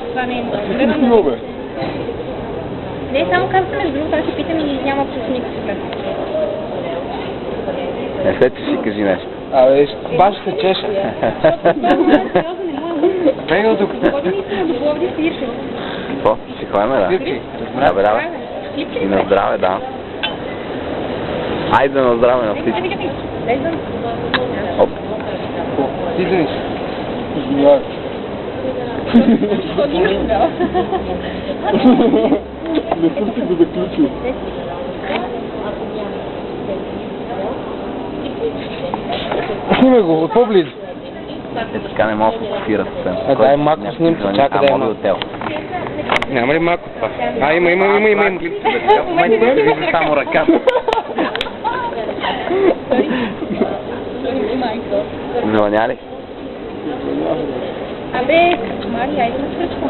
Това не е Стига, бе. Не, само казвате между другото, аз се питам и няма абсолютно никакъв проблем. Не след си кажи нещо. Абе, баш се чеша. Бега от тук. Ходи наистина до Пловдив и Иршин. Какво? Ще ходим, да? Свирки. Да, бе, да. И на здраве, да. Айде на здраве на всички. Оп. Ти Денис. Извинявай. Ходи имаш тогава. Не съм си го заключил. Снимай го, от по-близо. Е, така не мога да фокусира съвсем. Дай Мако снимка, чакай да има. Няма ли Мако това? Има. В момента не вижда само ръката. Звъня ли? Абе, Мари, айде на сръчка.